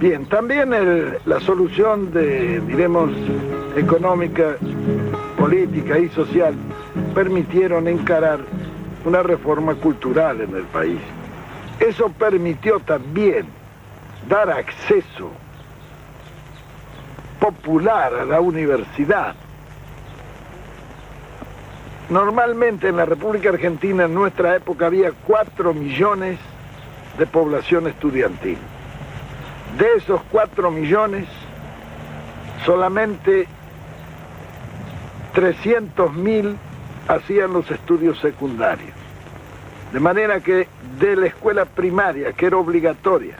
Bien, también la solución diremos, económica, política y social permitieron encarar una reforma cultural en el país. Eso permitió también dar acceso popular a la universidad. Normalmente en la República Argentina en nuestra época había 4 millones de población estudiantil. De esos 4 millones, solamente 300.000 hacían los estudios secundarios. De manera que de la escuela primaria, que era obligatoria,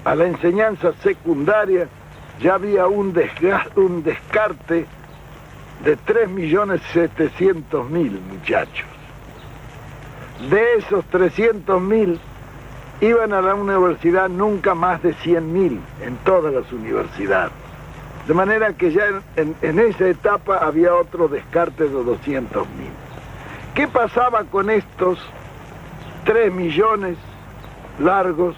a la enseñanza secundaria, ya había un descarte de 3.700.000 muchachos. De esos 300.000 iban a la universidad nunca más de 100.000 en todas las universidades. De manera que ya en esa etapa había otro descarte de 200.000. ¿Qué pasaba con estos 3 millones largos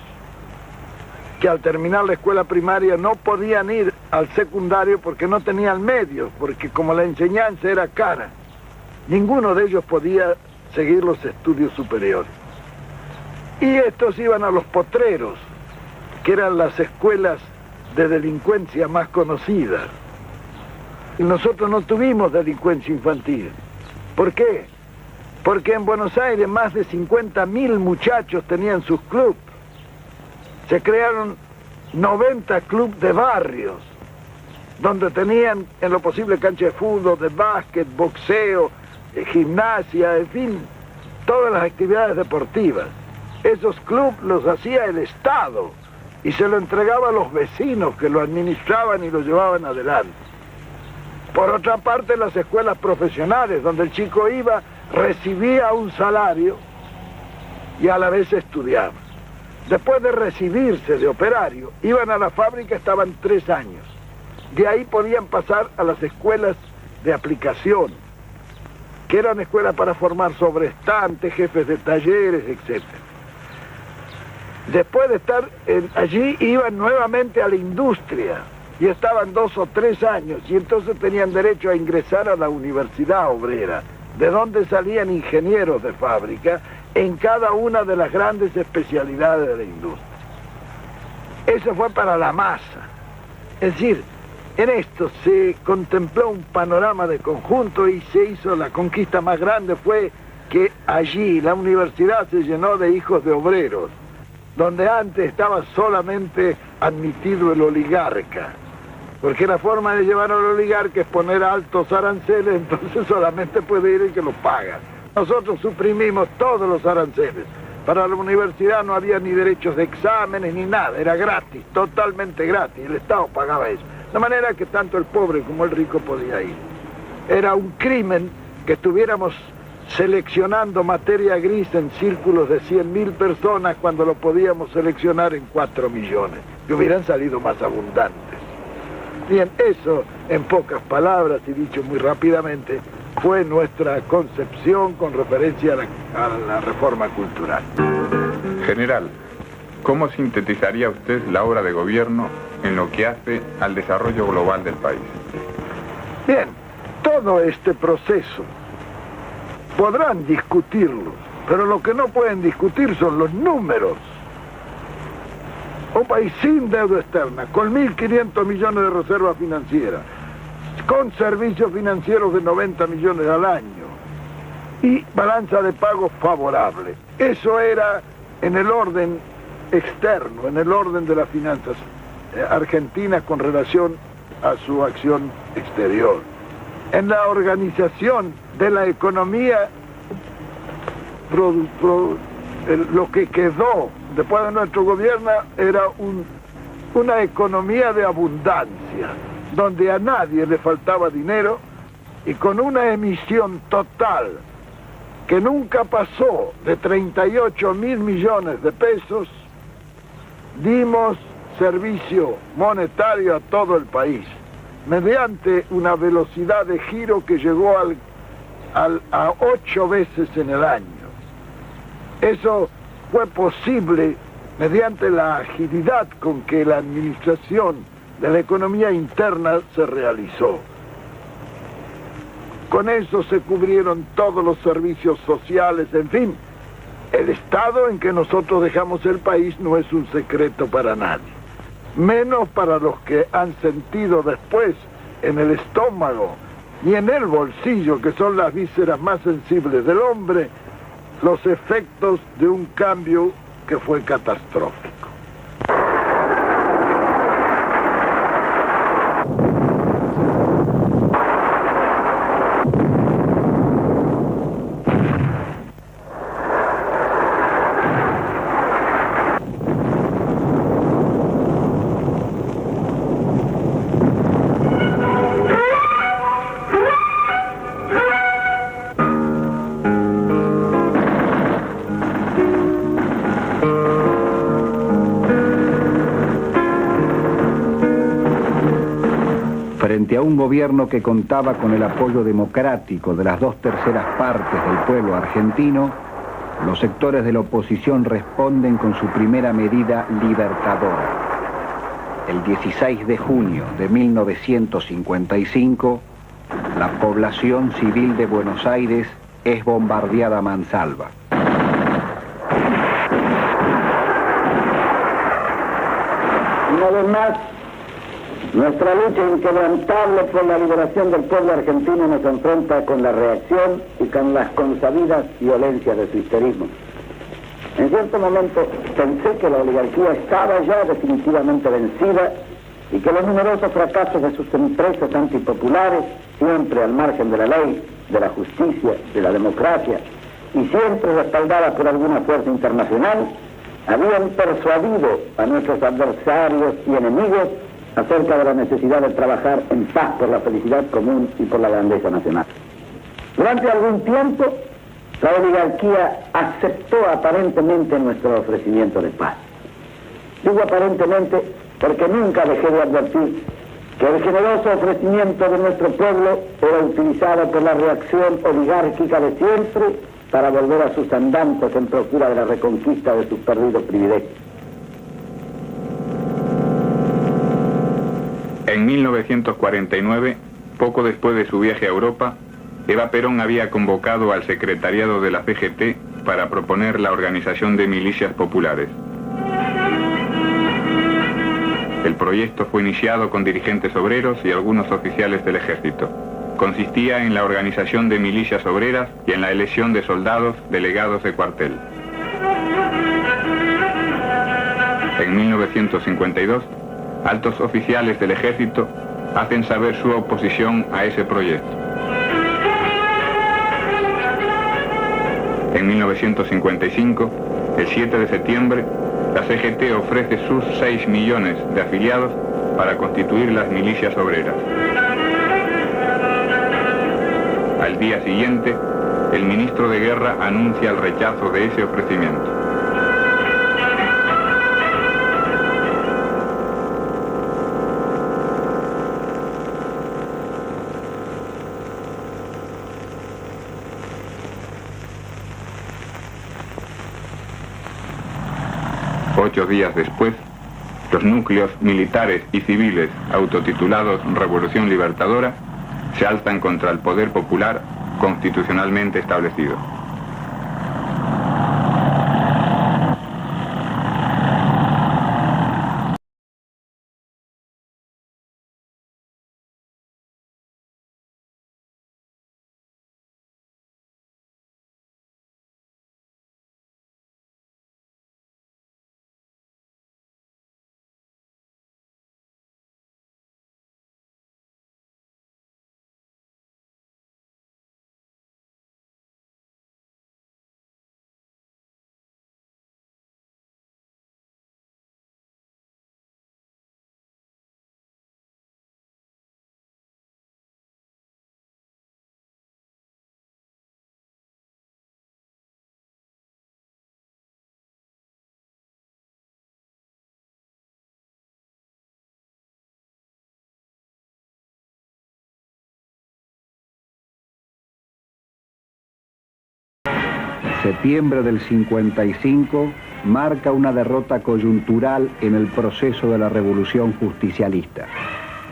que al terminar la escuela primaria no podían ir al secundario porque no tenían medios, porque como la enseñanza era cara, ninguno de ellos podía seguir los estudios superiores? Y estos iban a los potreros, que eran las escuelas de delincuencia más conocidas. Y nosotros no tuvimos delincuencia infantil. ¿Por qué? Porque en Buenos Aires más de 50.000 muchachos tenían sus clubes. Se crearon 90 clubes de barrios, donde tenían en lo posible cancha de fútbol, de básquet, boxeo, gimnasia, en fin, todas las actividades deportivas. Esos clubes los hacía el Estado y se lo entregaba a los vecinos que lo administraban y lo llevaban adelante. Por otra parte, las escuelas profesionales, donde el chico iba, recibía un salario y a la vez estudiaba. Después de recibirse de operario, iban a la fábrica, estaban 3 años. De ahí podían pasar a las escuelas de aplicación, que eran escuelas para formar sobrestantes, jefes de talleres, etc. Después de estar allí, iban nuevamente a la industria y estaban 2 o 3 años y entonces tenían derecho a ingresar a la universidad obrera, de donde salían ingenieros de fábrica en cada una de las grandes especialidades de la industria. Eso fue para la masa. Es decir, en esto se contempló un panorama de conjunto y se hizo la conquista más grande, fue que allí la universidad se llenó de hijos de obreros, donde antes estaba solamente admitido el oligarca, porque la forma de llevar al oligarca es poner altos aranceles, entonces solamente puede ir el que los paga. Nosotros suprimimos todos los aranceles. Para la universidad no había ni derechos de exámenes ni nada, era gratis, totalmente gratis, el Estado pagaba eso. De manera que tanto el pobre como el rico podía ir. Era un crimen que estuviéramos seleccionando materia gris en círculos de 100.000 personas cuando lo podíamos seleccionar en 4 millones, que hubieran salido más abundantes. Bien, eso, en pocas palabras y dicho muy rápidamente, fue nuestra concepción con referencia a la reforma cultural. General, ¿cómo sintetizaría usted la obra de gobierno en lo que hace al desarrollo global del país? Bien, todo este proceso podrán discutirlo, pero lo que no pueden discutir son los números. Un país sin deuda externa, con 1.500 millones de reservas financieras, con servicios financieros de 90 millones al año y balanza de pagos favorable. Eso era en el orden externo, en el orden de las finanzas argentinas con relación a su acción exterior. En la organización de la economía, lo que quedó después de nuestro gobierno era una economía de abundancia, donde a nadie le faltaba dinero y con una emisión total que nunca pasó de 38.000 millones de pesos, dimos servicio monetario a todo el país, mediante una velocidad de giro que llegó a 8 veces en el año. Eso fue posible mediante la agilidad con que la administración de la economía interna se realizó. Con eso se cubrieron todos los servicios sociales, en fin. El estado en que nosotros dejamos el país no es un secreto para nadie, menos para los que han sentido después en el estómago y en el bolsillo, que son las vísceras más sensibles del hombre, los efectos de un cambio que fue catastrófico. Frente a un gobierno que contaba con el apoyo democrático de las 2/3 partes del pueblo argentino, los sectores de la oposición responden con su primera medida libertadora. El 16 de junio de 1955, la población civil de Buenos Aires es bombardeada a mansalva. Una vez más, nuestra lucha inquebrantable por la liberación del pueblo argentino nos enfrenta con la reacción y con las consabidas violencias de su histerismo. En cierto momento pensé que la oligarquía estaba ya definitivamente vencida y que los numerosos fracasos de sus empresas antipopulares, siempre al margen de la ley, de la justicia, de la democracia y siempre respaldada por alguna fuerza internacional, habían persuadido a nuestros adversarios y enemigos acerca de la necesidad de trabajar en paz por la felicidad común y por la grandeza nacional. Durante algún tiempo, la oligarquía aceptó aparentemente nuestro ofrecimiento de paz. Digo aparentemente porque nunca dejé de advertir que el generoso ofrecimiento de nuestro pueblo era utilizado por la reacción oligárquica de siempre para volver a sus andantes en procura de la reconquista de sus perdidos privilegios. En 1949, poco después de su viaje a Europa, Eva Perón había convocado al secretariado de la CGT para proponer la organización de milicias populares. El proyecto fue iniciado con dirigentes obreros y algunos oficiales del ejército. Consistía en la organización de milicias obreras y en la elección de soldados delegados de cuartel. En 1952, altos oficiales del ejército hacen saber su oposición a ese proyecto. En 1955, el 7 de septiembre, la CGT ofrece sus 6 millones de afiliados para constituir las milicias obreras. Al día siguiente, el ministro de Guerra anuncia el rechazo de ese ofrecimiento. Ocho días después, los núcleos militares y civiles autotitulados Revolución Libertadora se alzan contra el poder popular constitucionalmente establecido. Septiembre del 55 marca una derrota coyuntural en el proceso de la revolución justicialista.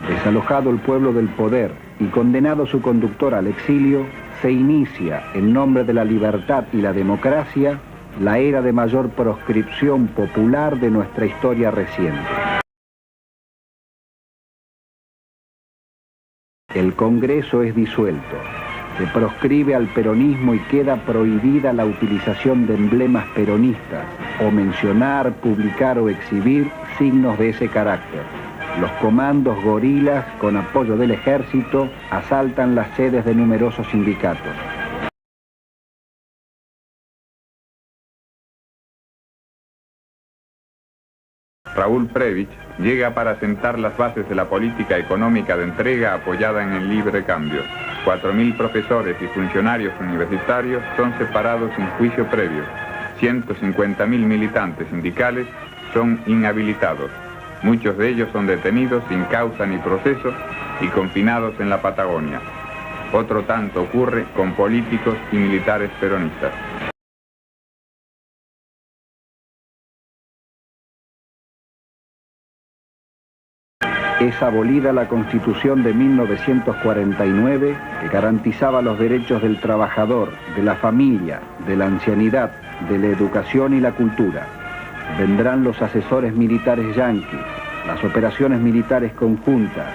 Desalojado el pueblo del poder y condenado su conductor al exilio, se inicia, en nombre de la libertad y la democracia, la era de mayor proscripción popular de nuestra historia reciente. El Congreso es disuelto. Se proscribe al peronismo y queda prohibida la utilización de emblemas peronistas o mencionar, publicar o exhibir signos de ese carácter. Los comandos gorilas, con apoyo del ejército, asaltan las sedes de numerosos sindicatos. Raúl Prebisch llega para sentar las bases de la política económica de entrega apoyada en el libre cambio. 4.000 profesores y funcionarios universitarios son separados sin juicio previo. 150.000 militantes sindicales son inhabilitados. Muchos de ellos son detenidos sin causa ni proceso y confinados en la Patagonia. Otro tanto ocurre con políticos y militares peronistas. Es abolida la Constitución de 1949, que garantizaba los derechos del trabajador, de la familia, de la ancianidad, de la educación y la cultura. Vendrán los asesores militares yanquis, las operaciones militares conjuntas,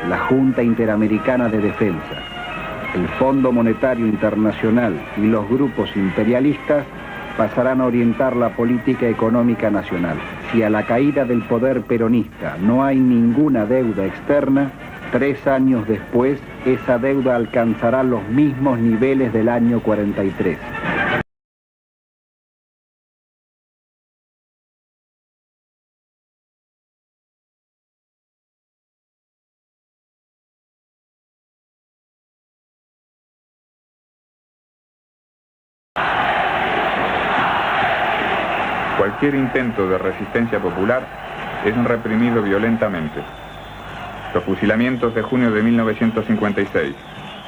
la Junta Interamericana de Defensa, el Fondo Monetario Internacional y los grupos imperialistas pasarán a orientar la política económica nacional. Si a la caída del poder peronista no hay ninguna deuda externa, 3 años después esa deuda alcanzará los mismos niveles del año 43. Cualquier intento de resistencia popular es reprimido violentamente. Los fusilamientos de junio de 1956,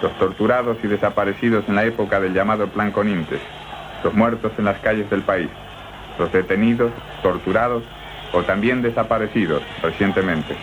los torturados y desaparecidos en la época del llamado Plan Conintes, los muertos en las calles del país, los detenidos, torturados o también desaparecidos recientemente.